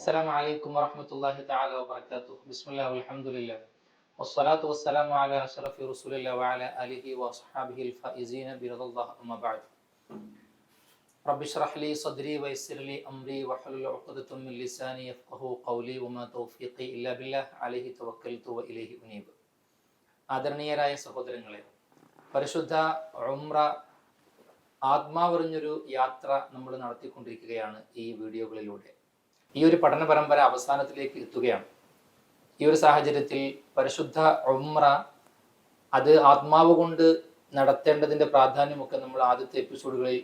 السلام عليكم ورحمة الله تعالى وبركاته. بسم الله والحمد لله والصلاة والسلام على أشرف رسول الله وعلى آله وأصحابه الفائزين برضا الله. أما بعد. رب اشرح لي صدري ويسر لي أمري واحلل عقدة من لساني يفقهوا قولي وما توفيقي إلا بالله عليه توكلت وإليه أنيب. ആദരണീയരായ സഹോദരങ്ങളെ, പരിശുദ്ധ ഉംറ ആത്മാവറിഞ്ഞൊരു യാത്ര നമ്മൾ നടത്തിക്കൊണ്ടിരിക്കുകയാണ്. ഈ വീഡിയോകളിലൂടെ ഈ ഒരു പഠന പരമ്പര അവസാനത്തിലേക്ക് എത്തുകയാണ്. ഈ ഒരു സാഹചര്യത്തിൽ പരിശുദ്ധ ഉംറ അത് ആത്മാവ് കൊണ്ട് നടത്തേണ്ടതിൻ്റെ പ്രാധാന്യമൊക്കെ നമ്മൾ ആദ്യത്തെ എപ്പിസോഡുകളിൽ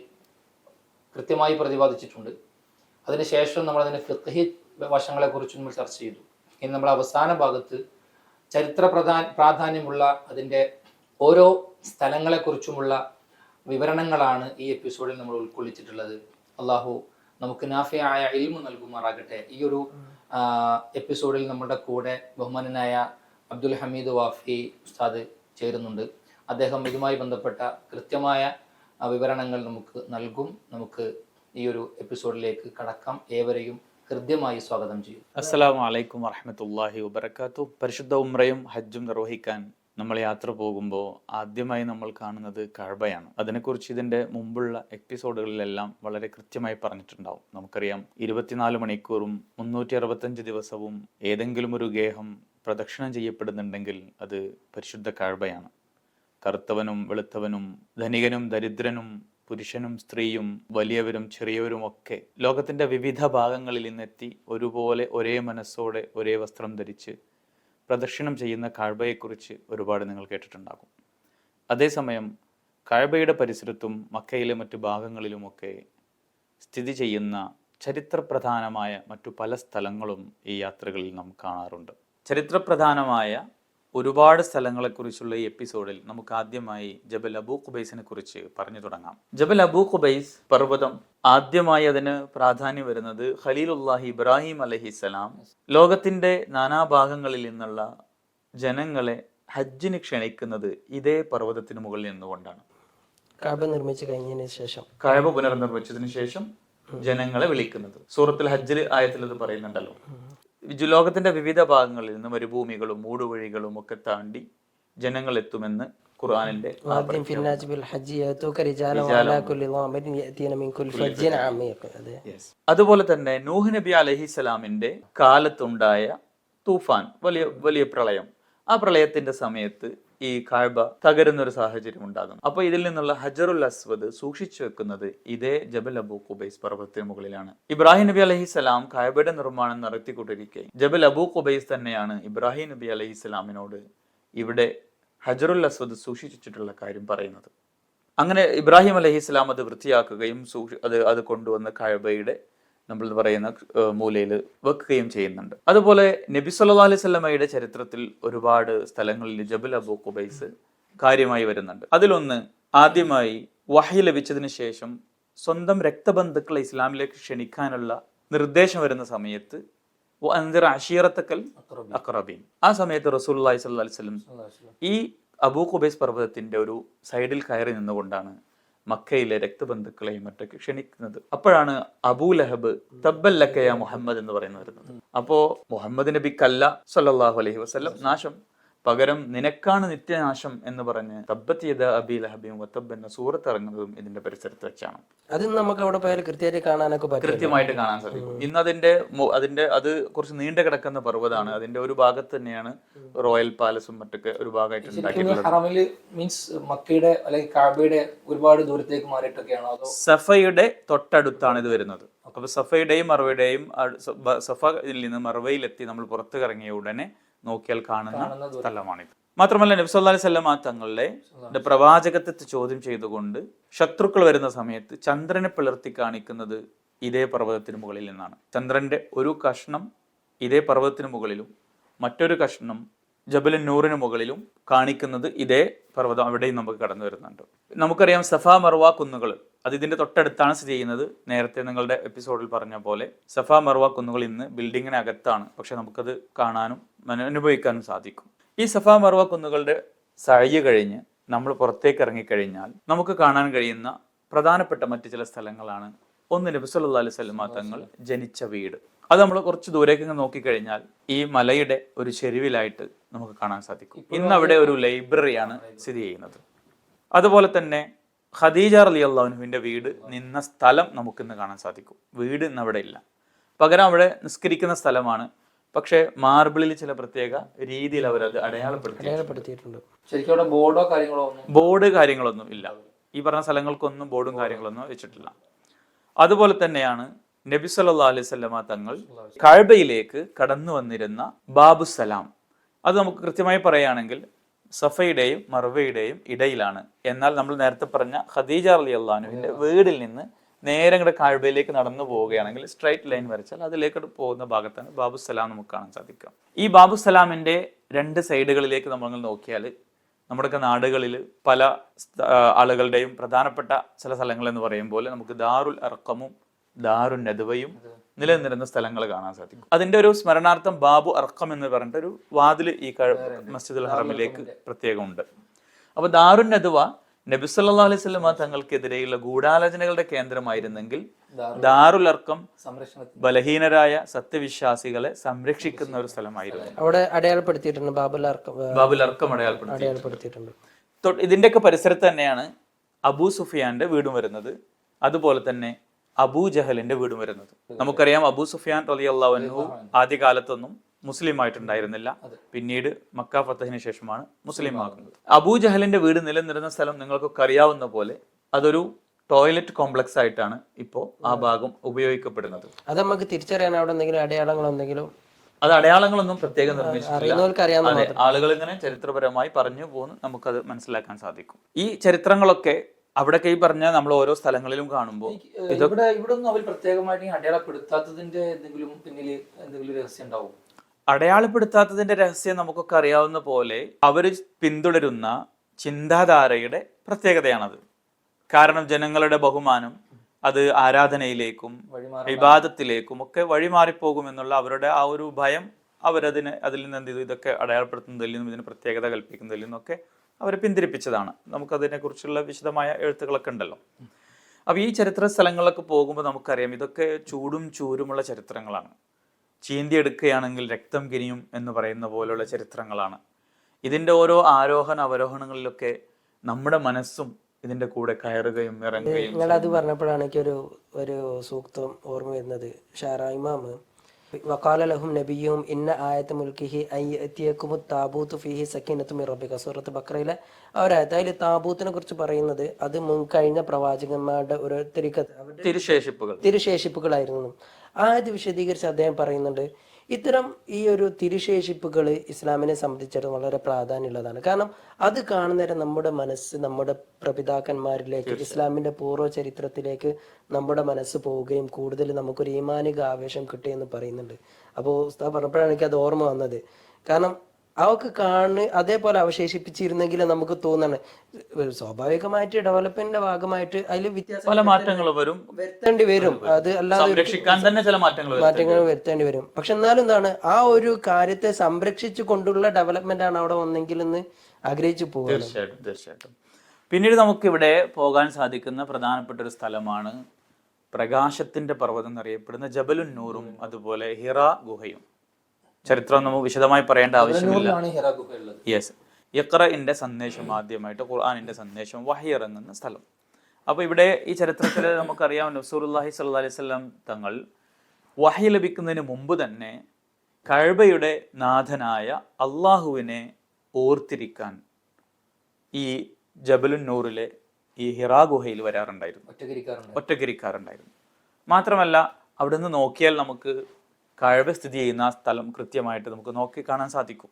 കൃത്യമായി പ്രതിപാദിച്ചിട്ടുണ്ട്. അതിനുശേഷം നമ്മൾ അതിൻ്റെ ഫിഖ്ഹി വശങ്ങളെക്കുറിച്ച് നമ്മൾ ചർച്ച ചെയ്തു. ഇനി നമ്മൾ അവസാന ഭാഗത്ത് ചരിത്ര പ്രാധാന്യമുള്ള അതിൻ്റെ ഓരോ സ്ഥലങ്ങളെക്കുറിച്ചുമുള്ള വിവരണങ്ങളാണ് ഈ എപ്പിസോഡിൽ നമ്മൾ ഉൾക്കൊള്ളിച്ചിട്ടുള്ളത്. അള്ളാഹു നമുക്ക് നാഫിയായ ഇൽമു നൽകുമാറാകട്ടെ. ഈ ഒരു എപ്പിസോഡിൽ നമ്മുടെ കൂടെ ബഹുമാനനായ അബ്ദുൽ ഹമീദ് വാഫി ഉസ്താദ് ചേരുന്നുണ്ട്. അദ്ദേഹം ഇതുമായി ബന്ധപ്പെട്ട കൃത്യമായ വിവരണങ്ങൾ നമുക്ക് നൽകും. നമുക്ക് ഈ ഒരു എപ്പിസോഡിലേക്ക് കടക്കാം. ഏവരെയും ഹൃദ്യമായി സ്വാഗതം ചെയ്യും. അസ്സലാമു അലൈക്കും വറഹ്മത്തുള്ളാഹി വബറകാതുഹു. പരിശുദ്ധ ഉംറയും ഹജ്ജും നിർവഹിക്കാൻ നമ്മൾ യാത്ര പോകുമ്പോൾ ആദ്യമായി നമ്മൾ കാണുന്നത് കഅബയാണ്. അതിനെക്കുറിച്ച് ഇതിൻ്റെ മുമ്പുള്ള എപ്പിസോഡുകളിലെല്ലാം വളരെ കൃത്യമായി പറഞ്ഞിട്ടുണ്ടാവും. നമുക്കറിയാം, 24 മണിക്കൂറും 365 ദിവസവും ഏതെങ്കിലും ഒരു ഗേഹം പ്രദക്ഷിണം ചെയ്യപ്പെടുന്നുണ്ടെങ്കിൽ അത് പരിശുദ്ധ കഅബയാണ്. കറുത്തവനും വെളുത്തവനും ധനികനും ദരിദ്രനും പുരുഷനും സ്ത്രീയും വലിയവരും ചെറിയവരും ഒക്കെ ലോകത്തിൻ്റെ വിവിധ ഭാഗങ്ങളിൽ നിന്നെത്തി ഒരുപോലെ ഒരേ മനസ്സോടെ ഒരേ വസ്ത്രം ധരിച്ച് പ്രദക്ഷിണം ചെയ്യുന്ന കഅബയെക്കുറിച്ച് ഒരുപാട് നിങ്ങൾ കേട്ടിട്ടുണ്ടാകും. അതേസമയം കഅബയുടെ പരിസരത്തും മക്കയിലെ മറ്റു ഭാഗങ്ങളിലുമൊക്കെ സ്ഥിതി ചെയ്യുന്ന ചരിത്രപ്രധാനമായ മറ്റു പല സ്ഥലങ്ങളും ഈ യാത്രകളിൽ നാം കാണാറുണ്ട്. ചരിത്രപ്രധാനമായ ഒരുപാട് സ്ഥലങ്ങളെക്കുറിച്ചുള്ള ഈ എപ്പിസോഡിൽ നമുക്ക് ആദ്യമായി ജബൽ അബൂ ഖുബൈസിനെ കുറിച്ച് പറഞ്ഞു തുടങ്ങാം. ജബൽ അബൂ ഖുബൈസ് പർവ്വതം ആദ്യമായി അതിന് പ്രാധാന്യം വരുന്നത് ഖലീലുല്ലാഹി ഇബ്രാഹിം അലൈഹിസ്സലാം ലോകത്തിന്റെ നാനാഭാഗങ്ങളിൽ നിന്നുള്ള ജനങ്ങളെ ഹജ്ജിന് ക്ഷണിക്കുന്നത് ഇതേ പർവ്വതത്തിന് മുകളിൽ നിന്നുകൊണ്ടാണ്. കഅബ നിർമ്മിച്ചു കഴിഞ്ഞതിന് ശേഷം, കഅബ പുനർനിർമ്മിച്ചതിന് ശേഷം ജനങ്ങളെ വിളിക്കുന്നത് സൂറത്തുൽ ഹജ്ജിൽ ആയത്തിൽ ഇത് പറയുന്നുണ്ടല്ലോ. ലോകത്തിന്റെ വിവിധ ഭാഗങ്ങളിൽ നിന്ന് മരുഭൂമികളും മൂടുവഴികളും ഒക്കെ താണ്ടി ജനങ്ങൾ എത്തുമെന്ന് ഖുർആനിന്റെ അതുപോലെ തന്നെ നൂഹ് നബി അലൈഹിസ്സലാമിന്റെ കാലത്തുണ്ടായ തൂഫാൻ, വലിയ പ്രളയം, ആ പ്രളയത്തിന്റെ സമയത്ത് ഈ കഅബ തകരുന്ന ഒരു സാഹചര്യം ഉണ്ടാകും. അപ്പൊ ഇതിൽ നിന്നുള്ള ഹജറുൽ അസ്വദ് സൂക്ഷിച്ചു വെക്കുന്നത് ഇതേ ജബൽ അബൂ ഖുബൈസ് പർവ്വതത്തിന് മുകളിലാണ്. ഇബ്രാഹിം നബി അലൈഹിസ്സലാം കഅബയുടെ നിർമ്മാണം നടത്തിക്കൊണ്ടിരിക്കെ ജബൽ അബൂ ഖുബൈസ് തന്നെയാണ് ഇബ്രാഹിം നബി അലൈഹിസ്സലാമിനോട് ഇവിടെ ഹജറുൽ അസ്വദ് സൂക്ഷിച്ചിട്ടുള്ള കാര്യം പറയുന്നത്. അങ്ങനെ ഇബ്രാഹിം അലൈഹിസ്സലാം അത് വൃത്തിയാക്കുകയും അത് കൊണ്ടുവന്ന് കഅബയുടെ നമ്മൾ പറയുന്ന മൂലയിൽ വെക്കുകയും ചെയ്യുന്നുണ്ട്. അതുപോലെ നബി സല്ലല്ലാഹു അലൈഹി വസല്ലമയുടെ ചരിത്രത്തിൽ ഒരുപാട് സ്ഥലങ്ങളിൽ ജബൽ അബൂ ഖുബൈസ് കാര്യമായി വരുന്നുണ്ട്. അതിലൊന്ന്, ആദ്യമായി വഹി ലഭിച്ചതിന് ശേഷം സ്വന്തം രക്തബന്ധുക്കളെ ഇസ്ലാമിലേക്ക് ക്ഷണിക്കാനുള്ള നിർദ്ദേശം വരുന്ന സമയത്ത് അൻദിർ അശീറത്തക്കൽ അഖ്റബീൻ, ആ സമയത്ത് റസൂലുള്ളാഹി സ്വല്ലല്ലാഹു അലൈഹി വസല്ലം ഈ അബൂ ഖുബൈസ് പർവ്വതത്തിന്റെ ഒരു സൈഡിൽ കയറി നിന്നുകൊണ്ടാണ് മക്കയിലെ രക്തബന്ധുക്കളെയും മറ്റൊക്കെ ക്ഷണിക്കുന്നത്. അപ്പോഴാണ് അബൂ ലഹബ് തബ്ബൽ ലക യാ മുഹമ്മദ് എന്ന് പറയുന്നത് വരുന്നത്. അപ്പോ മുഹമ്മദ് നബിക്കല്ല സ്വല്ലല്ലാഹു അലൈഹി വസല്ലം നാശം, പകരം നിനക്കാണ് നിത്യനാശം എന്ന് പറഞ്ഞ് തബ്ബത് യദാ അബീ ലഹബിൻ വതബ്ബ എന്ന സൂറത്ത് ഇറങ്ങുന്നതും ഇതിന്റെ പരിസരത്ത് വെച്ചാണ്. അത് നമുക്ക് അവിടെ പോയാൽ കൃത്യമായിട്ട് കാണാൻ സാധിക്കും. ഇന്ന് അതിന്റെ അത് കുറച്ച് നീണ്ടു കിടക്കുന്ന പർവ്വതമാണ്. അതിന്റെ ഒരു ഭാഗത്ത് തന്നെയാണ് റോയൽ പാലസും മറ്റൊക്കെ ഒരു ഭാഗമായിട്ട് സഫയുടെ തൊട്ടടുത്താണ് ഇത് വരുന്നത്. അപ്പൊ സഫയുടെയും മർവയുടെയും സഫയിൽ നിന്ന് മർവയിലെത്തി നമ്മൾ പുറത്തു ഇറങ്ങിയ ഉടനെ നോക്കിയാൽ കാണുന്ന സ്ഥലമാണിത്. മാത്രമല്ല നബി സല്ലല്ലാഹു അലൈഹി വസല്ലം തങ്ങളുടെ പ്രവാചകത്വത്തെ ചോദ്യം ചെയ്തുകൊണ്ട് ശത്രുക്കൾ വരുന്ന സമയത്ത് ചന്ദ്രനെ പിളർത്തി കാണിക്കുന്നത് ഇതേ പർവ്വതത്തിന് മുകളിൽ നിന്നാണ്. ചന്ദ്രന്റെ ഒരു കഷ്ണം ഇതേ പർവ്വതത്തിന് മുകളിലും മറ്റൊരു കഷ്ണം ജബൽ നൂറിന് മുകളിലും കാണിക്കുന്നത് ഇതേ പർവ്വതം അവിടെയും നമുക്ക് കടന്നു വരുന്നുണ്ട്. നമുക്കറിയാം സഫ മർവ കുന്നുകൾ അത് ഇതിന്റെ തൊട്ടടുത്താണ് സ്ഥിതി ചെയ്യുന്നത്. നേരത്തെ നിങ്ങളുടെ എപ്പിസോഡിൽ പറഞ്ഞ പോലെ സഫ മർവ കുന്നുകൾ ഇന്ന് ബിൽഡിങ്ങിനകത്താണ്, പക്ഷെ നമുക്കത് കാണാനും അനുഭവിക്കാനും സാധിക്കും. ഈ സഫ മർവ കുന്നുകളുടെ സഅയ് കഴിഞ്ഞ് നമ്മൾ പുറത്തേക്ക് ഇറങ്ങിക്കഴിഞ്ഞാൽ നമുക്ക് കാണാൻ കഴിയുന്ന പ്രധാനപ്പെട്ട മറ്റു ചില സ്ഥലങ്ങളാണ്. ഒന്ന്, നബി സല്ലല്ലാഹു അലൈഹി വസല്ലം തങ്ങൾ ജനിച്ച വീട്. അത് നമ്മൾ കുറച്ച് ദൂരേക്ക് നോക്കിക്കഴിഞ്ഞാൽ ഈ മലയുടെ ഒരു ചെരുവിലായിട്ട് നമുക്ക് കാണാൻ സാധിക്കും. ഇന്ന് അവിടെ ഒരു ലൈബ്രറിയാണ് സ്ഥിതി ചെയ്യുന്നത്. അതുപോലെ തന്നെ ഖദീജ റളിയല്ലാഹു അൻഹുവിന്റെ വീട് നിന്ന സ്ഥലം നമുക്കിന്ന് കാണാൻ സാധിക്കും. വീട് ഇന്ന് അവിടെ ഇല്ല, പകരം അവിടെ നിസ്കരിക്കുന്ന സ്ഥലമാണ്. പക്ഷെ മാർബിളിൽ ചില പ്രത്യേക രീതിയിൽ അവരത് അടയാളപ്പെടുത്തിയിട്ടുണ്ട്. ശരിക്കും അവിടെ ബോർഡ് കാര്യങ്ങളൊന്നും ഇല്ല. ഈ പറഞ്ഞ സ്ഥലങ്ങൾക്കൊന്നും ബോർഡും കാര്യങ്ങളൊന്നും വെച്ചിട്ടില്ല. അതുപോലെ തന്നെയാണ് നബി സല്ലല്ലാഹു അലൈഹി വസല്ലമ തങ്ങൾ കഅബയിലേക്ക് കടന്നു വന്നിരുന്ന ബാബുസലാം. അത് നമുക്ക് കൃത്യമായി പറയുകയാണെങ്കിൽ സഫയുടെയും മർവയുടെയും ഇടയിലാണ്. എന്നാൽ നമ്മൾ നേരത്തെ പറഞ്ഞ ഖദീജ റളിയല്ലാഹു അൻഹയുടെ വീടിൽ നിന്ന് നേരെ ഇങ്ങോട്ട് കഅബയിലേക്ക് നടന്നു പോവുകയാണെങ്കിൽ സ്ട്രൈറ്റ് ലൈൻ വരച്ചാൽ അതിലേക്ക് പോകുന്ന ഭാഗത്താണ് ബാബുസലാം നമുക്ക് കാണാൻ സാധിക്കുക. ഈ ബാബുസലാമിന്റെ രണ്ട് സൈഡുകളിലേക്ക് നമ്മൾ നോക്കിയാൽ നമ്മുടെയൊക്കെ നാടുകളിൽ പല ആളുകളുടെയും പ്രധാനപ്പെട്ട ചില സ്ഥലങ്ങൾ എന്ന് പറയുമ്പോൾ നമുക്ക് ദാറുൽ അർഖമും ദാറുൻ നദ്വയും നിലനിന്നിരുന്ന സ്ഥലങ്ങൾ കാണാൻ സാധിക്കും. അതിന്റെ ഒരു സ്മരണാർത്ഥം ബാബു അർഖം എന്ന് പറഞ്ഞിട്ട് ഒരു വാതിൽ ഈ മസ്ജിദുൽ ഹറമിലേക്ക് പ്രത്യേകമുണ്ട്. അപ്പൊ ദാറുൻ നദ്വ നബി സല്ലല്ലാഹു അലൈഹി വസല്ലമ തങ്ങൾക്കെതിരെയുള്ള ഗൂഢാലോചനകളുടെ കേന്ദ്രമായിരുന്നെങ്കിൽ ദാറുൽ അർഖം ബലഹീനരായ സത്യവിശ്വാസികളെ സംരക്ഷിക്കുന്ന ഒരു സ്ഥലമായിരുന്നു. അവിടെ അടയാളപ്പെടുത്തിയിട്ടുണ്ട്, ബാബുൽ അർഖം അടയാളപ്പെടുത്തിയിട്ടുണ്ട്. ഇതിന്റെയൊക്കെ പരിസരത്ത് തന്നെയാണ് അബൂ സുഫിയാന്റെ വീടും വരുന്നത്, അതുപോലെ തന്നെ അബൂ ജഹലിന്റെ വീടും വരുന്നത്. നമുക്കറിയാം അബൂ സുഫിയാൻ റളിയല്ലാഹു അൻഹു ആദ്യകാലത്തൊന്നും മുസ്ലിം ആയിട്ടുണ്ടായിരുന്നില്ല, പിന്നീട് മക്ക ഫതഹിന് ശേഷമാണ് മുസ്ലിം ആകുന്നത്. അബൂ ജഹലിന്റെ വീട് നിലനിന്നിരുന്ന സ്ഥലം നിങ്ങൾക്കൊക്കെ അറിയാവുന്ന പോലെ അതൊരു ടോയ്ലറ്റ് കോംപ്ലക്സ് ആയിട്ടാണ് ഇപ്പോ ആ ഭാഗം ഉപയോഗിക്കപ്പെടുന്നത്. അത് നമുക്ക് തിരിച്ചറിയാൻ അവിടെ എന്തെങ്കിലും അടയാളങ്ങൾ എന്തെങ്കിലും? അത് അടയാളങ്ങളൊന്നും പ്രത്യേകം നിർമ്മിച്ചിട്ടില്ല. ആളുകൾ ഇങ്ങനെ ചരിത്രപരമായി പറഞ്ഞു പോകുന്നു, നമുക്കത് മനസ്സിലാക്കാൻ സാധിക്കും. ഈ ചരിത്രങ്ങളൊക്കെ അവിടെയൊക്കെ ഈ പറഞ്ഞ നമ്മൾ ഓരോ സ്ഥലങ്ങളിലും കാണുമ്പോൾ ഇവിടെ ഒന്നും അവർ പ്രത്യേകമായിട്ട് അടയാളപ്പെടുത്താത്തതിന്റെ എന്തെങ്കിലും പിന്നിൽ എന്തെങ്കിലും രഹസ്യം ഉണ്ടാവും? അടയാളപ്പെടുത്താത്തതിന്റെ രഹസ്യം നമുക്കൊക്കെ അറിയാവുന്ന പോലെ അവർ പിന്തുടരുന്ന ചിന്താധാരയുടെ പ്രത്യേകതയാണത്. കാരണം ജനങ്ങളുടെ ബഹുമാനം അത് ആരാധനയിലേക്കും വിവാദത്തിലേക്കും ഒക്കെ വഴിമാറിപ്പോകും എന്നുള്ള അവരുടെ ആ ഒരു ഭയം അതിൽ നിന്ന് എന്ത് ചെയ്തു, ഇതൊക്കെ അടയാളപ്പെടുത്തുന്നതിൽ നിന്നും ഇതിന് പ്രത്യേകത കൽപ്പിക്കുന്നതിൽ നിന്നൊക്കെ അവരെ പിന്തിരിപ്പിച്ചതാണ്. നമുക്കതിനെ കുറിച്ചുള്ള വിശദമായ എഴുത്തുകളൊക്കെ ഉണ്ടല്ലോ. അപ്പൊ ഈ ചരിത്ര സ്ഥലങ്ങളിലൊക്കെ പോകുമ്പോൾ നമുക്കറിയാം ഇതൊക്കെ ചൂടും ചൂരുമുള്ള ചരിത്രങ്ങളാണ്. ചീന്തിയെടുക്കുകയാണെങ്കിൽ രക്തം കിനിയും എന്ന് പറയുന്ന പോലുള്ള ചരിത്രങ്ങളാണ്. ഇതിന്റെ ഓരോ ആരോഹണ അവരോഹണങ്ങളിലൊക്കെ നമ്മുടെ മനസ്സും ഇതിന്റെ കൂടെ കയറുകയും ഇറങ്ങുകയും. നിങ്ങൾ അത് പറഞ്ഞപ്പോഴാണ് എനിക്കൊരു ഒരു സൂക്തം ഓർമ്മ വരുന്നത്. ഷാറാ ഇമാം വഖാല ലഹും നബിയ്യുഹും ഇന്ന ആയത മുൽക്കിഹി അയ്യതിയകുമു താബൂതു ഫീഹി സക്കീനത്തു മിർ റബ്ബിക. സൂറത്ത് ബഖറയിലെ ആ ഒരു ആയത്ത്. അതിൽ താബൂത്തിനെ കുറിച്ച് പറയുന്നത് അത് മുൻകഴിഞ്ഞ പ്രവാചകന്മാരുടെ ഒരു തിരുശേഷിപ്പുകളായിരുന്നു. ആ ഇത് വിശദീകരിച്ച് അദ്ദേഹം പറയുന്നുണ്ട്, ഇത്തരം ഈ ഒരു തിരുശേഷിപ്പുകൾ ഇസ്ലാമിനെ സംബന്ധിച്ചിടത്തോളം വളരെ പ്രാധാന്യമുള്ളതാണ്. കാരണം അത് കാണുന്നേരം നമ്മുടെ മനസ്സ് നമ്മുടെ പ്രപിതാക്കന്മാരിലേക്ക്, ഇസ്ലാമിന്റെ പൂർവ്വ ചരിത്രത്തിലേക്ക് നമ്മുടെ മനസ്സ് പോവുകയും കൂടുതൽ നമുക്കൊരു ഈമാനിക ആവേശം കിട്ടുകയെന്ന് പറയുന്നുണ്ട്. അപ്പോൾ ഉസ്താദ് പറഞ്ഞപ്പോഴാണ് എനിക്ക് അത് ഓർമ്മ വന്നത്. കാരണം അവക്ക് അതേപോലെ അവശേഷിപ്പിച്ചിരുന്നെങ്കിൽ നമുക്ക് തോന്നണം സ്വാഭാവികമായിട്ട് ഡെവലപ്മെന്റിന്റെ ഭാഗമായിട്ട് അതിൽ വ്യത്യാസം പല മാറ്റങ്ങൾ വരുത്തേണ്ടി വരും. അത് അല്ലാതെ മാറ്റങ്ങൾ വരുത്തേണ്ടി വരും. പക്ഷെ എന്നാലും എന്താണ് ആ ഒരു കാര്യത്തെ സംരക്ഷിച്ചു കൊണ്ടുള്ള ഡെവലപ്മെന്റ് ആണ് അവിടെ വന്നെങ്കിൽ എന്ന് ആഗ്രഹിച്ചു പോകുക. തീർച്ചയായിട്ടും. പിന്നീട് നമുക്ക് ഇവിടെ പോകാൻ സാധിക്കുന്ന പ്രധാനപ്പെട്ട ഒരു സ്ഥലമാണ് പ്രകാശത്തിന്റെ പർവ്വതം എന്നറിയപ്പെടുന്ന ജബലുൻ നൂറും അതുപോലെ ഹിറ ഗുഹയും. ചരിത്രം നമുക്ക് വിശദമായി പറയേണ്ട ആവശ്യമില്ല. യെസ്, ഇഖ്റഇന്റെ സന്ദേശം ആദ്യമായിട്ട് ഖുർആനിന്റെ സന്ദേശം വഹി ഇറങ്ങുന്ന സ്ഥലം. അപ്പൊ ഇവിടെ ഈ ചരിത്രത്തിൽ നമുക്കറിയാം റസൂലുള്ളാഹി സ്വല്ലല്ലാഹി അലൈഹി വസല്ലം തങ്ങൾ വഹി ലഭിക്കുന്നതിന് മുമ്പ് തന്നെ കഅബയുടെ നാഥനായ അള്ളാഹുവിനെ ഓർത്തിരിക്കാൻ ഈ ജബലുൻ നൂറിലെ ഈ ഹിറാ ഗുഹയിൽ വരാറുണ്ടായിരുന്നു, ഒറ്റക്കിരിക്കാറുണ്ടായിരുന്നു. മാത്രമല്ല അവിടെ നിന്ന് നോക്കിയാൽ നമുക്ക് കഅബ സ്ഥിതി ചെയ്യുന്ന സ്ഥലം കൃത്യമായിട്ട് നമുക്ക് നോക്കി കാണാൻ സാധിക്കും.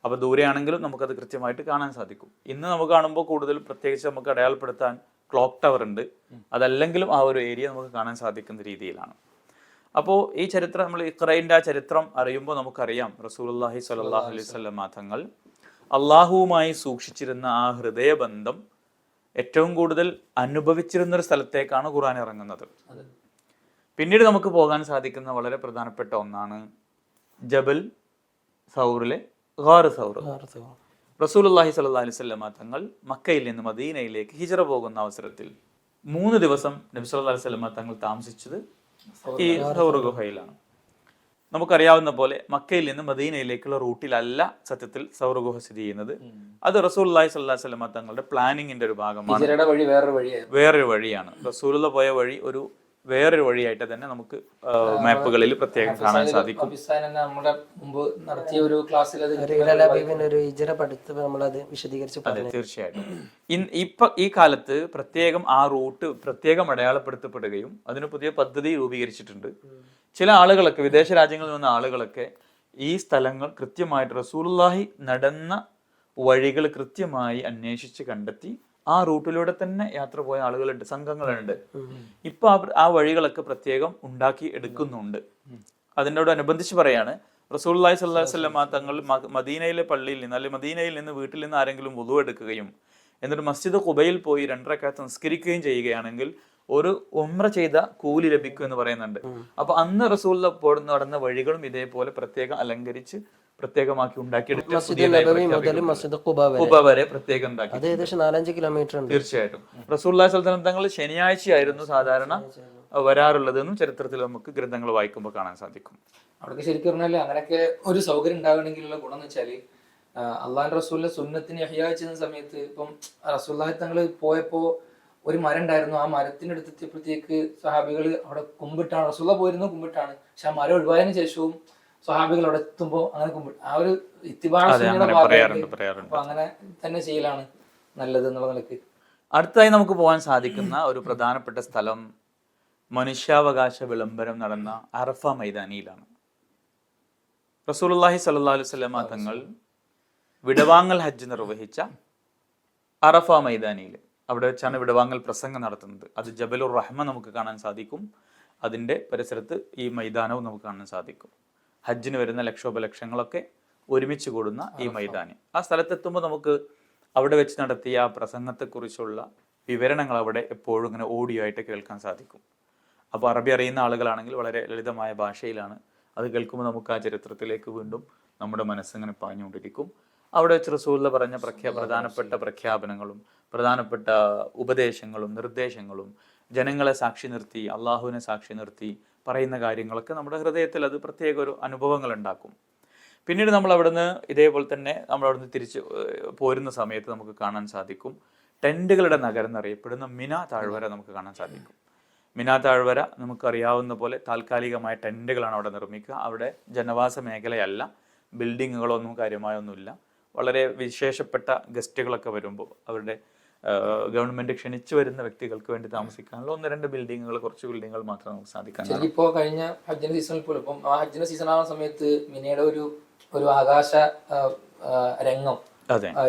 അപ്പോൾ ദൂരെയാണെങ്കിലും നമുക്കത് കൃത്യമായിട്ട് കാണാൻ സാധിക്കും. ഇന്ന് നമുക്ക് കാണുമ്പോൾ കൂടുതൽ പ്രത്യേകിച്ച് നമുക്ക് അടയാളപ്പെടുത്താൻ ക്ലോക്ക് ടവർ ഉണ്ട്. അതല്ലെങ്കിലും ആ ഒരു ഏരിയ നമുക്ക് കാണാൻ സാധിക്കുന്ന രീതിയിലാണ്. അപ്പോൾ ഈ ചരിത്രം നമ്മൾ ഇഖ്റയിൻ്റെ ആ ചരിത്രം അറിയുമ്പോൾ നമുക്കറിയാം റസൂലുള്ളാഹി സ്വല്ലല്ലാഹു അലൈഹി വസല്ലം തങ്ങൾ അള്ളാഹുവുമായി സൂക്ഷിച്ചിരുന്ന ആ ഹൃദയബന്ധം ഏറ്റവും കൂടുതൽ അനുഭവിച്ചിരുന്നൊരു സ്ഥലത്തേക്കാണ് ഖുർആൻ ഇറങ്ങുന്നത്. പിന്നീട് നമുക്ക് പോകാൻ സാധിക്കുന്ന വളരെ പ്രധാനപ്പെട്ട ഒന്നാണ് ജബൽ സൗറിലെ ഗാർ സൗർ. റസൂലുള്ളാഹി സ്വല്ലല്ലാഹി അലൈഹി വസല്ലം തങ്ങൾ മക്കയിൽ നിന്ന് മദീനയിലേക്ക് ഹിജ്റ പോകുന്ന അവസരത്തിൽ 3 ദിവസം നബി സല്ലല്ലാഹു അലൈഹി വസല്ലം തങ്ങൾ താമസിച്ചത് ഈ സൗർ ഗുഹയിലാണ്. നമുക്കറിയാവുന്ന പോലെ മക്കയിൽ നിന്ന് മദീനയിലേക്കുള്ള റൂട്ടിലല്ല സത്യത്തിൽ സൗർ ഗുഹ സ്ഥിതി ചെയ്യുന്നത്. അത് റസൂലുള്ളാഹി സ്വല്ലല്ലാഹു അലൈഹി വസല്ലം തങ്ങളുടെ പ്ലാനിങ്ങിന്റെ ഒരു ഭാഗമാണ്, ഹിജ്റയുടെ വഴി വേറൊരു വഴിയായിരുന്നു. വേറൊരു വഴിയാണ്. റസൂലുള്ള പോയ വഴി വേറൊരു വഴിയായിട്ട് തന്നെ നമുക്ക് മാപ്പുകളിൽ പ്രത്യേകം കാണാൻ സാധിക്കും. നമ്മുടെ മുമ്പ് നടത്തിയ ഒരു ക്ലാസ്സിൽ അത് ഒരു ഹിജ്റ പഠിത്ത് നമ്മളത് വിശദീകരിച്ച് പറഞ്ഞു. തീർച്ചയായിട്ടും ഈ കാലത്ത് പ്രത്യേകം ആ റൂട്ട് പ്രത്യേകം അടയാളപ്പെടുത്തപ്പെടുകയും അതിന് പുതിയ പദ്ധതി രൂപീകരിച്ചിട്ടുണ്ട്. ചില ആളുകളൊക്കെ, വിദേശ രാജ്യങ്ങളിൽ വന്ന ആളുകളൊക്കെ ഈ സ്ഥലങ്ങൾ കൃത്യമായിട്ട് റസൂലുള്ളാഹി നടന്ന വഴികൾ കൃത്യമായി അന്വേഷിച്ച് കണ്ടെത്തി ആ റൂട്ടിലൂടെ തന്നെ യാത്ര പോയ ആളുകളുണ്ട്, സംഘങ്ങളുണ്ട്. ഇപ്പൊ ആ വഴികളൊക്കെ പ്രത്യേകം ഉണ്ടാക്കി എടുക്കുന്നുണ്ട്. അതിനോടനുബന്ധിച്ച് പറയാണ്, റസൂലുള്ളാഹി സ്വല്ലല്ലാഹു അലൈഹി വസല്ലം തങ്ങൾ മദീനയിലെ പള്ളിയിൽ നിന്ന് അല്ലെങ്കിൽ മദീനയിൽ നിന്ന് വീട്ടിൽ നിന്ന് ആരെങ്കിലും വുളു എടുക്കുകയും എന്നിട്ട് മസ്ജിദ് ഖുബയിൽ പോയി 2 റക്അത്ത് നിസ്കരിക്കുകയും ചെയ്യുകയാണെങ്കിൽ ഒരു ഉംറ ചെയ്ത കൂലി ലഭിക്കും എന്ന് പറയുന്നുണ്ട്. അപ്പൊ അന്ന് റസൂലുള്ള നടന്ന വഴികളും ഇതേപോലെ പ്രത്യേകം അലങ്കരിച്ച് പ്രത്യേകമാക്കി ഉണ്ടാക്കിയെടുത്തു. ഖുബ വരെ പ്രത്യേകം ഉണ്ടാക്കി. അത് ഏകദേശം 4-5 കിലോമീറ്റർ ഉണ്ട്. തീർച്ചയായിട്ടും റസൂലുള്ളാഹി സ്വല്ലല്ലാഹു അലൈഹി വസല്ലം തങ്ങൾ ശനിയാഴ്ചയായിരുന്നു സാധാരണ വരാറുള്ളതെന്നും ചരിത്രത്തിൽ നമുക്ക് ഗ്രന്ഥങ്ങൾ വായിക്കുമ്പോൾ കാണാൻ സാധിക്കും. അവിടെ ശരിക്കും പറഞ്ഞാൽ അങ്ങനെയൊക്കെ ഒരു സൗകര്യം ഉണ്ടാകണമെങ്കിലുള്ള ഗുണം എന്ന് വെച്ചാല് അള്ളാഹു റസൂലിന്റെ സുന്നത്തിന് ഇഹ്യാ ചെയ്യുന്ന സമയത്ത് ഇപ്പം റസൂലുള്ളാഹി തങ്ങൾ പോയപ്പോ ഒരു മരം ഉണ്ടായിരുന്നു. ആ മരത്തിന്റെ അടുത്തെത്തിയപ്പോഴത്തേക്ക് സ്വഹാബികൾ അവിടെ കുമ്പിട്ടാണ്, റസൂല പോയിരുന്നു കുമ്പിട്ടാണ്. പക്ഷെ ആ മരം ഒഴിവായതിനു ശേഷവും സ്വഹാബികൾ അവിടെ എത്തുമ്പോ അങ്ങനെ കുമ്പിട്ട് ആ ഒരു അപ്പൊ അങ്ങനെ തന്നെ ചെയ്യലാണ് നല്ലത് എന്നുള്ള നിലക്ക്. അടുത്തതായി നമുക്ക് പോകാൻ സാധിക്കുന്ന ഒരു പ്രധാനപ്പെട്ട സ്ഥലം മനുഷ്യാവകാശ വിളംബരം നടന്ന അറഫ മൈതാനിയിലാണ്. റസൂലുള്ളാഹി സ്വല്ലല്ലാഹു അലൈഹി വസല്ലം തങ്ങൾ വിടവാങ്ങൽ ഹജ്ജ് നിർവഹിച്ച അറഫ മൈതാനിയിൽ അവിടെ വെച്ചാണ് വിടവാങ്ങൽ പ്രസംഗം നടത്തുന്നത്. അത് ജബലുർ റഹ്മ നമുക്ക് കാണാൻ സാധിക്കും. അതിൻ്റെ പരിസരത്ത് ഈ മൈതാനവും നമുക്ക് കാണാൻ സാധിക്കും. ഹജ്ജിന് വരുന്ന ലക്ഷോപലക്ഷങ്ങളൊക്കെ ഒരുമിച്ച് കൂടുന്ന ഈ മൈതാനി. ആ സ്ഥലത്തെത്തുമ്പോൾ നമുക്ക് അവിടെ വെച്ച് നടത്തിയ ആ പ്രസംഗത്തെക്കുറിച്ചുള്ള വിവരണങ്ങൾ അവിടെ എപ്പോഴും ഇങ്ങനെ ഓഡിയോ ആയിട്ട് കേൾക്കാൻ സാധിക്കും. അപ്പോൾ അറബി അറിയുന്ന ആളുകളാണെങ്കിൽ വളരെ ലളിതമായ ഭാഷയിലാണ് അത് കേൾക്കുമ്പോൾ നമുക്ക് ആ ചരിത്രത്തിലേക്ക് വീണ്ടും നമ്മുടെ മനസ്സിങ്ങനെ പാഞ്ഞുകൊണ്ടിരിക്കും. അവിടെ വെച്ച് റസൂലുള്ള പറഞ്ഞ പ്രധാനപ്പെട്ട പ്രഖ്യാപനങ്ങളും പ്രധാനപ്പെട്ട ഉപദേശങ്ങളും നിർദ്ദേശങ്ങളും ജനങ്ങളെ സാക്ഷി നിർത്തി, അള്ളാഹുവിനെ സാക്ഷി നിർത്തി പറയുന്ന കാര്യങ്ങളൊക്കെ നമ്മുടെ ഹൃദയത്തിൽ അത് പ്രത്യേക ഒരു അനുഭവങ്ങൾ ഉണ്ടാക്കും. പിന്നീട് നമ്മൾ അവിടുന്ന് ഇതേപോലെ തന്നെ നമ്മൾ അവിടുന്ന് തിരിച്ച് പോരുന്ന സമയത്ത് നമുക്ക് കാണാൻ സാധിക്കും ടെൻറ്റുകളുടെ നഗരം എന്നറിയപ്പെടുന്ന മിന താഴ്വര നമുക്ക് കാണാൻ സാധിക്കും. മിന താഴ്വര നമുക്കറിയാവുന്ന പോലെ താൽക്കാലികമായ ടെൻറ്റുകളാണ് അവിടെ നിർമ്മിക്കുക. അവിടെ ജനവാസ മേഖലയല്ല, ബിൽഡിങ്ങുകളൊന്നും കാര്യമായൊന്നുമില്ല. വളരെ വിശേഷപ്പെട്ട ഗസ്റ്റുകളൊക്കെ വരുമ്പോൾ അവരുടെ ഗവൺമെന്റ് ക്ഷണിച്ചു വരുന്ന വ്യക്തികൾക്ക് വേണ്ടി താമസിക്കാനുള്ള 1-2 ബിൽഡിങ്ങുകൾ, കുറച്ച് ബിൽഡിങ്ങുകൾ മാത്രം നമുക്ക് സാധിക്കാൻ. ഇപ്പോ കഴിഞ്ഞ ഹജ്ജിന്റെ സീസണിൽ പോലും ഇപ്പം ആ ഹജ്ജിന്റെ സീസൺ ആവുന്ന സമയത്ത് മിനയുടെ ഒരു ആകാശ രംഗം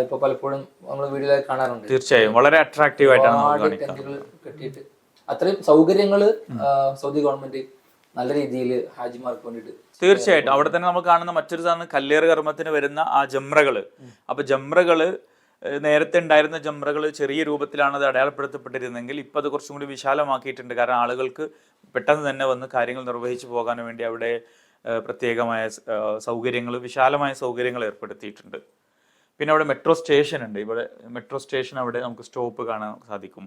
ഇപ്പൊ പലപ്പോഴും നമ്മൾ വീഡിയോയിൽ കാണാറുണ്ട്. തീർച്ചയായും വളരെ അട്രാക്റ്റീവ് ആയിട്ടാണ് കെട്ടിയിട്ട് അത്രയും സൗകര്യങ്ങള് സൗദി ഗവൺമെന്റ് നല്ല രീതിയിൽ ഹാജിമാർക്ക് വേണ്ടിയിട്ട്. തീർച്ചയായിട്ടും അവിടെ തന്നെ നമ്മൾ കാണുന്ന മറ്റൊരു സാധനം കല്ലേറ് കർമ്മത്തിന് വരുന്ന ആ ജംറകള്. അപ്പൊ ജംറകള് നേരത്തെ ഉണ്ടായിരുന്ന ജംറകൾ ചെറിയ രൂപത്തിലാണ് അത് അടയാളപ്പെടുത്തപ്പെട്ടിരുന്നെങ്കിൽ ഇപ്പം അത് കുറച്ചും കൂടി വിശാലമാക്കിയിട്ടുണ്ട്. കാരണം ആളുകൾക്ക് പെട്ടെന്ന് തന്നെ വന്ന് കാര്യങ്ങൾ നിർവഹിച്ചു പോകാൻ വേണ്ടി അവിടെ പ്രത്യേകമായ സൗകര്യങ്ങൾ, വിശാലമായ സൗകര്യങ്ങൾ ഏർപ്പെടുത്തിയിട്ടുണ്ട്. പിന്നെ അവിടെ മെട്രോ സ്റ്റേഷൻ ഉണ്ട്. ഇവിടെ മെട്രോ സ്റ്റേഷൻ അവിടെ നമുക്ക് സ്റ്റോപ്പ് കാണാൻ സാധിക്കും.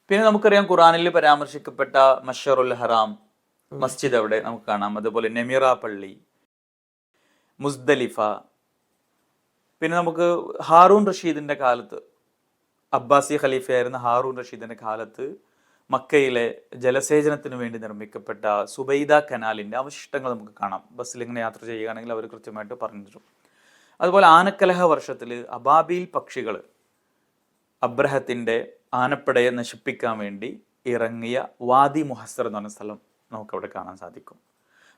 പിന്നെ നമുക്കറിയാം ഖുറാനിൽ പരാമർശിക്കപ്പെട്ട മഷറുൽ ഹറാം മസ്ജിദ് അവിടെ നമുക്ക് കാണാം. അതുപോലെ നെമിറ പള്ളി, മുസ്ദലിഫ. പിന്നെ നമുക്ക് ഹാറൂൺ റഷീദിന്റെ കാലത്ത്, അബ്ബാസി ഖലീഫയായിരുന്ന ഹാറൂൺ റഷീദിന്റെ കാലത്ത് മക്കയിലെ ജലസേചനത്തിന് വേണ്ടി നിർമ്മിക്കപ്പെട്ട സുബൈദ കനാലിന്റെ അവശിഷ്ടങ്ങൾ നമുക്ക് കാണാം. ബസ്സിൽ ഇങ്ങനെ യാത്ര ചെയ്യുകയാണെങ്കിൽ അവർ കൃത്യമായിട്ട് പറഞ്ഞിട്ടും. അതുപോലെ ആനക്കലഹ വർഷത്തിൽ അബാബീൽ പക്ഷികൾ അബ്രഹത്തിന്റെ ആനപ്പടയെ നശിപ്പിക്കാൻ വേണ്ടി ഇറങ്ങിയ വാദി മുഹസ്സർ എന്ന് പറഞ്ഞ സ്ഥലം നമുക്കവിടെ കാണാൻ സാധിക്കും.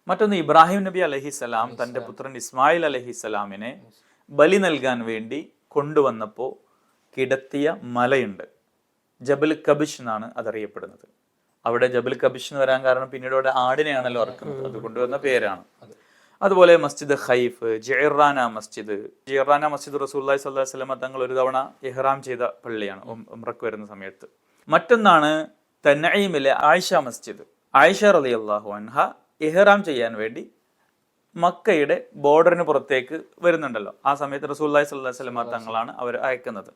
മറ്റൊന്ന് ഇബ്രാഹിം നബി അലൈഹിസ്സലാം തൻ്റെ പുത്രൻ ഇസ്മായിൽ അലൈഹിസ്സലാമിനെ ബലി നൽകാൻ വേണ്ടി കൊണ്ടുവന്നപ്പോൾ കിടത്തിയ മലയുണ്ട്. ജബൽ കബിഷ് എന്നാണ് അതറിയപ്പെടുന്നത്. അവിടെ ജബൽ കബിഷ് എന്ന് വരാൻ കാരണം പിന്നീട് അവിടെ ആടിനെയാണല്ലോ ഇറക്കുന്നത്, അതുകൊണ്ട് വന്ന പേരാണ്. അതുപോലെ മസ്ജിദ് ഖൈഫ്, ജിറാന മസ്ജിദ്. ജിറാന മസ്ജിദ് റസൂലുള്ളാഹി സ്വല്ലല്ലാഹു അലൈഹി വസല്ലം തങ്ങൾ ഒരു തവണ ഇഹ്റാം ചെയ്ത പള്ളിയാണ് ഉംറക്ക് വരുന്ന സമയത്ത്. മറ്റൊന്നാണ് തൻഈമിലെ ആയിഷ മസ്ജിദ്. ആയിഷ റളിയല്ലാഹു അൻഹ ഇഹ്റാം ചെയ്യാൻ വേണ്ടി മക്കയുടെ ബോർഡറിന് പുറത്തേക്ക് വരുന്നുണ്ടല്ലോ. ആ സമയത്ത് റസൂലുള്ളാഹി സ്വല്ലല്ലാഹു അലൈഹി വസല്ലം തങ്ങളാണ് അവർ അയക്കുന്നത്.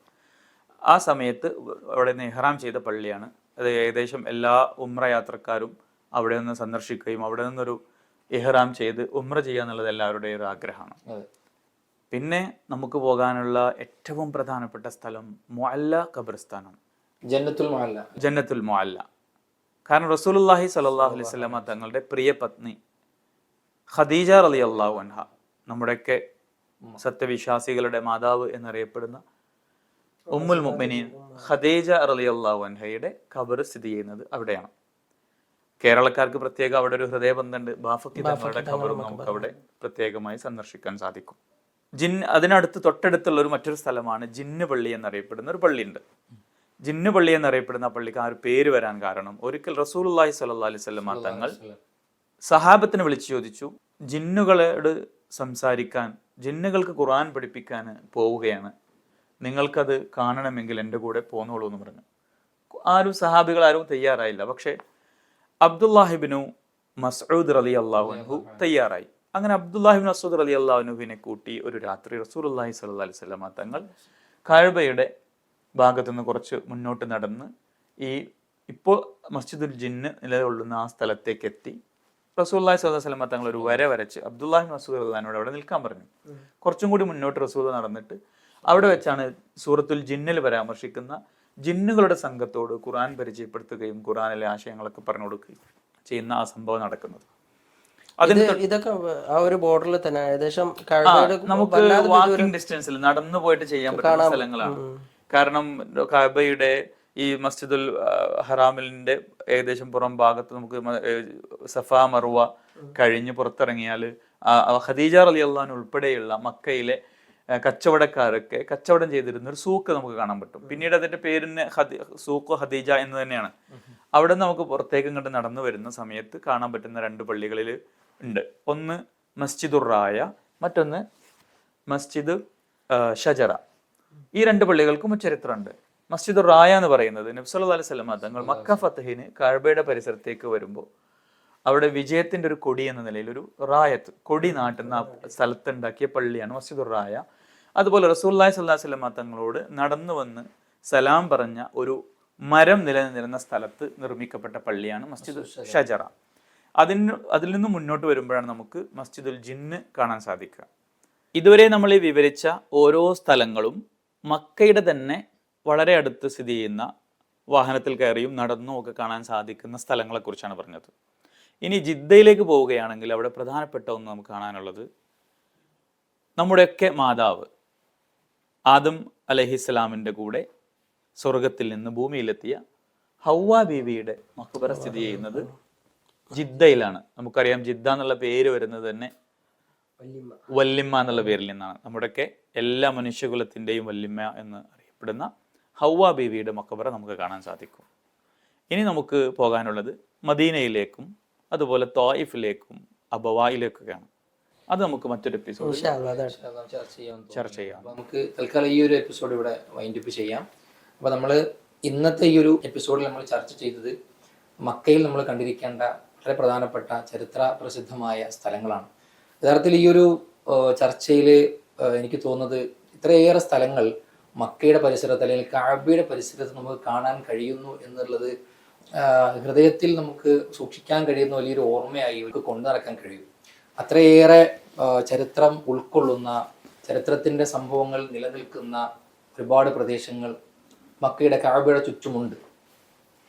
ആ സമയത്ത് അവിടെ നിന്ന് ഇഹ്റാം ചെയ്ത പള്ളിയാണ് അത്. ഏകദേശം എല്ലാ ഉംറ യാത്രക്കാരും അവിടെ നിന്ന് സന്ദർശിക്കുകയും അവിടെ നിന്നൊരു ഇഹ്റാം ചെയ്ത് ഉംറ ചെയ്യുക എന്നുള്ളത് എല്ലാവരുടെയും ഒരു ആഗ്രഹമാണ്. അതെ. പിന്നെ നമുക്ക് പോകാനുള്ള ഏറ്റവും പ്രധാനപ്പെട്ട സ്ഥലം മുഅല്ല ഖബർസ്ഥാനാണ്, ജന്നത്തുൽ മുഅല്ല. ജന്നത്തുൽ മുഅല്ല. കാരണം റസൂലുള്ളാഹി സ്വല്ലല്ലാഹു അലൈഹി വസല്ലമ തങ്ങളുടെ പ്രിയ പത്നി ഖദീജ റളിയല്ലാഹു അൻഹ, നമ്മുടെയൊക്കെ സത്യവിശ്വാസികളുടെ മാതാവ് എന്നറിയപ്പെടുന്ന ഉമ്മുൽ മുഅ്മിനീൻ ഖദീജ റളിയല്ലാഹു അൻഹയുടെ ഖബർ സ്ഥിതി ചെയ്യുന്നത് അവിടെയാണ്. കേരളക്കാർക്ക് പ്രത്യേകം അവിടെ ഒരു ഹൃദയബന്ധമുണ്ട്. ബാഫക്കി തങ്ങളുടെ ഖബറും നമുക്ക് അവിടെ പ്രത്യേകമായി സന്ദർശിക്കാൻ സാധിക്കും. അതിനടുത്ത് തൊട്ടടുത്തുള്ള ഒരു മറ്റൊരു സ്ഥലമാണ് ജിന്ന് പള്ളി എന്നറിയപ്പെടുന്ന ഒരു പള്ളിയുണ്ട്. ജിന്ന് പള്ളി എന്നറിയപ്പെടുന്ന പള്ളിക്ക് ആ ഒരു പേര് വരാൻ കാരണം, ഒരിക്കൽ റസൂലുള്ളാഹി സ്വല്ലല്ലാഹു അലൈഹി വസല്ലമ തങ്ങൾ സഹാബത്തിനെ വിളിച്ചു ചോദിച്ചു, ജിന്നുകളോട് സംസാരിക്കാൻ, ജിന്നുകൾക്ക് ഖുർആൻ പഠിപ്പിക്കാൻ പോവുകയാണ്, നിങ്ങൾക്കത് കാണണമെങ്കിൽ എൻ്റെ കൂടെ പോന്നോളൂ എന്ന് പറഞ്ഞു. ആരും സഹാബികൾ ആരും തയ്യാറായില്ല. പക്ഷേ അബ്ദുല്ലാഹിബ്നു മസ്ഊദ് റളിയല്ലാഹു അൻഹു തയ്യാറായി. അങ്ങനെ അബ്ദുല്ലാഹിബ്നു മസ്ഊദ് റളിയല്ലാഹു അൻഹുവിനെ കൂട്ടി ഒരു രാത്രി റസൂലുള്ളാഹി സ്വല്ലല്ലാഹു അലൈഹി വസല്ലമ തങ്ങൾ കഅബയുടെ ഭാഗത്തു നിന്ന് കുറച്ച് മുന്നോട്ട് നടന്ന് ഈ ഇപ്പോൾ മസ്ജിദുൽ ജിന്ന് നിലകൊള്ളുന്ന ആ സ്ഥലത്തേക്ക് എത്തി. റസൂലുള്ളാഹി സ്വല്ലല്ലാഹു അലൈഹി വസല്ലമ തങ്ങൾ ഒരു വര വരച്ച് അബ്ദുല്ലാഹിബ്നു മസ്ഊദ് റളിയല്ലാഹു അൻഹുവിനോട് അവിടെ നിൽക്കാൻ പറഞ്ഞു. കുറച്ചും കൂടി മുന്നോട്ട് റസൂൽ നടന്നിട്ട് അവിടെ വെച്ചാണ് സൂറത്തുൽ ജിന്നിൽ പരാമർശിക്കുന്ന ജിന്നുകളുടെ സംഘത്തോട് ഖുർആൻ പരിചയപ്പെടുത്തുകയും ഖുർആനിലെ ആശയങ്ങളൊക്കെ പറഞ്ഞു കൊടുക്കുകയും ചെയ്യുന്ന ആ സംഭവം നടക്കുന്നത്. ഇതൊക്കെ ആ ഒരു ബോർഡറിൽ തന്നെ ഏകദേശം നമുക്ക് വാക്കിംഗ് ഡിസ്റ്റൻസിൽ നടന്നു പോയിട്ട് ചെയ്യാൻ പറ്റുന്ന സ്ഥലങ്ങളാണ്. കാരണം കഅബയുടെ ഈ മസ്ജിദുൽ ഹറാമിന്റെ ഏകദേശം പുറം ഭാഗത്ത് നമുക്ക് സഫ മർവ കഴിഞ്ഞ് പുറത്തിറങ്ങിയാൽ ഖദീജ റളിയല്ലാഹു അൻഹ ഉൾപ്പെടെയുള്ള മക്കയിലെ കച്ചവടക്കാരൊക്കെ കച്ചവടം ചെയ്തിരുന്ന ഒരു സൂക്ക് നമുക്ക് കാണാൻ പറ്റും. പിന്നീട് അതിന്റെ പേരിന് സൂഖ് ഖദീജ എന്ന് തന്നെയാണ്. അവിടെ നമുക്ക് പുറത്തേക്ക് ഇങ്ങോട്ട് നടന്നു വരുന്ന സമയത്ത് കാണാൻ പറ്റുന്ന രണ്ട് പള്ളികളിൽ ഉണ്ട്. ഒന്ന് മസ്ജിദുർ റായ, മറ്റൊന്ന് മസ്ജിദ് ഷജറ. ഈ രണ്ട് പള്ളികൾക്കും ചരിത്രമുണ്ട്. മസ്ജിദുർ റായ എന്ന് പറയുന്നത് നബി സല്ലല്ലാഹു അലൈഹി വസല്ലം തങ്ങൾ മക്ക ഫതഹിന് കഅബയുടെ പരിസരത്തേക്ക് വരുമ്പോൾ അവിടെ വിജയത്തിന്റെ ഒരു കൊടി എന്ന നിലയിൽ ഒരു റായത്ത് കൊടി നാട്ടുന്ന സ്ഥലത്തുണ്ടാക്കിയ പള്ളിയാണ് മസ്ജിദുർ റായ. അതുപോലെ റസൂലുള്ളാഹി സ്വല്ലല്ലാഹു അലൈഹി വസല്ലം തങ്ങളോട് നടന്നു വന്ന് സലാം പറഞ്ഞ ഒരു മരം നിലനിന്നിരുന്ന സ്ഥലത്ത് നിർമ്മിക്കപ്പെട്ട പള്ളിയാണ് മസ്ജിദുൽ ഷജറ. അതിൽ നിന്ന് മുന്നോട്ട് വരുമ്പോഴാണ് നമുക്ക് മസ്ജിദുൽ ജിന്ന് കാണാൻ സാധിക്കുക. ഇതുവരെ നമ്മൾ ഈ വിവരിച്ച ഓരോ സ്ഥലങ്ങളും മക്കയുടെ തന്നെ വളരെ അടുത്ത് സ്ഥിതി ചെയ്യുന്ന, വാഹനത്തിൽ കയറിയും നടന്നും ഒക്കെ കാണാൻ സാധിക്കുന്ന സ്ഥലങ്ങളെക്കുറിച്ചാണ് പറഞ്ഞത്. ഇനി ജിദ്ദയിലേക്ക് പോവുകയാണെങ്കിൽ അവിടെ പ്രധാനപ്പെട്ട ഒന്ന് നമുക്ക് കാണാനുള്ളത് നമ്മുടെയൊക്കെ മാതാവ് ആദം അലൈഹിസ്സലാമിൻ്റെ കൂടെ സ്വർഗത്തിൽ നിന്ന് ഭൂമിയിലെത്തിയ ഹവ്വ ബീവിയുടെ മഖ്ബറ സ്ഥിതി ചെയ്യുന്നത് ജിദ്ദയിലാണ്. നമുക്കറിയാം ജിദ്ദ എന്നുള്ള പേര് വരുന്നത് തന്നെ വല്ലിമ്മ എന്നുള്ള പേരിൽ നിന്നാണ്. നമ്മുടെയൊക്കെ എല്ലാ മനുഷ്യകുലത്തിൻ്റെയും വല്ലിമ്മ എന്ന് അറിയപ്പെടുന്ന ഹവ്വ ബീവിയുടെ മഖ്ബറ നമുക്ക് കാണാൻ സാധിക്കും. ഇനി നമുക്ക് പോകാനുള്ളത് മദീനയിലേക്കും അതുപോലെ ത്വായിഫിലേക്കും അബവായിലേക്കൊക്കെയാണ്. അത് നമുക്ക് മറ്റൊരു എപ്പിസോഡ് ചർച്ച ചെയ്യാം. നമുക്ക് തൽക്കാലം ഈ ഒരു എപ്പിസോഡ് ഇവിടെ വൈൻഡപ്പ് ചെയ്യാം. അപ്പോൾ നമ്മൾ ഇന്നത്തെ ഈ ഒരു എപ്പിസോഡിൽ നമ്മൾ ചർച്ച ചെയ്തത് മക്കയിൽ നമ്മൾ കണ്ടിരിക്കേണ്ട വളരെ പ്രധാനപ്പെട്ട ചരിത്ര പ്രസിദ്ധമായ സ്ഥലങ്ങളാണ്. യഥാർത്ഥത്തിൽ ഈ ഒരു ചർച്ചയിൽ എനിക്ക് തോന്നുന്നത് ഇത്രയേറെ സ്ഥലങ്ങൾ മക്കയുടെ പരിസരത്ത് അല്ലെങ്കിൽ കഅബയുടെ പരിസരത്ത് നമുക്ക് കാണാൻ കഴിയുന്നു എന്നുള്ളത് ഹൃദയത്തിൽ നമുക്ക് സൂക്ഷിക്കാൻ കഴിയുന്ന വലിയൊരു ഓർമ്മയായി ഇവർക്ക് കൊണ്ടു നടക്കാൻ കഴിയും. അത്രയേറെ ചരിത്രം ഉൾക്കൊള്ളുന്ന, ചരിത്രത്തിൻ്റെ സംഭവങ്ങൾ നിലനിൽക്കുന്ന ഒരുപാട് പ്രദേശങ്ങൾ മക്കയുടെ കഅബയുടെ ചുറ്റുമുണ്ട്.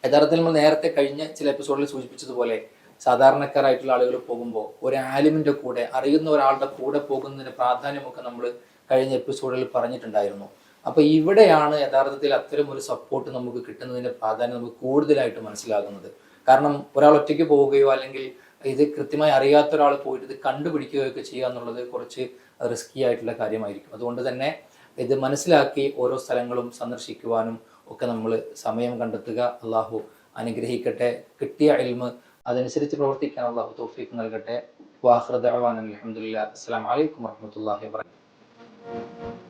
യഥാർത്ഥത്തിൽ നമ്മൾ നേരത്തെ കഴിഞ്ഞ ചില എപ്പിസോഡിൽ സൂചിപ്പിച്ചതുപോലെ സാധാരണക്കാരായിട്ടുള്ള ആളുകൾ പോകുമ്പോൾ ഒരു ആലിമിൻ്റെ കൂടെ, അറിയുന്ന ഒരാളുടെ കൂടെ പോകുന്നതിന് പ്രാധാന്യമൊക്കെ നമ്മൾ കഴിഞ്ഞ എപ്പിസോഡിൽ പറഞ്ഞിട്ടുണ്ടായിരുന്നു. അപ്പോൾ ഇവിടെയാണ് യഥാർത്ഥത്തിൽ അത്തരം ഒരു സപ്പോർട്ട് നമുക്ക് കിട്ടുന്നതിൻ്റെ പ്രാധാന്യം നമുക്ക് കൂടുതലായിട്ട് മനസ്സിലാകുന്നത്. കാരണം ഒരാൾ ഒറ്റയ്ക്ക് പോവുകയോ അല്ലെങ്കിൽ ഇത് കൃത്യമായി അറിയാത്ത ഒരാൾ പോയിട്ട് ഇത് കണ്ടുപിടിക്കുകയോ ഒക്കെ ചെയ്യുക എന്നുള്ളത് കുറച്ച് റിസ്കി ആയിട്ടുള്ള കാര്യമായിരിക്കും. അതുകൊണ്ട് തന്നെ ഇത് മനസ്സിലാക്കി ഓരോ സ്ഥലങ്ങളും സന്ദർശിക്കുവാനും ഒക്കെ നമ്മൾ സമയം കണ്ടെത്തുക. അള്ളാഹു അനുഗ്രഹിക്കട്ടെ. കിട്ടിയ ഇൽമ് അതനുസരിച്ച് പ്രവർത്തിക്കാൻ അള്ളാഹു തൗഫീഖ് നൽകട്ടെ. വാഖിറു ദഅ്വാനാ അൽഹംദുലില്ലാഹി. അസ്സലാമു അലൈക്കും വറഹ്മത്തുള്ളാഹി വബറകാതുഹു.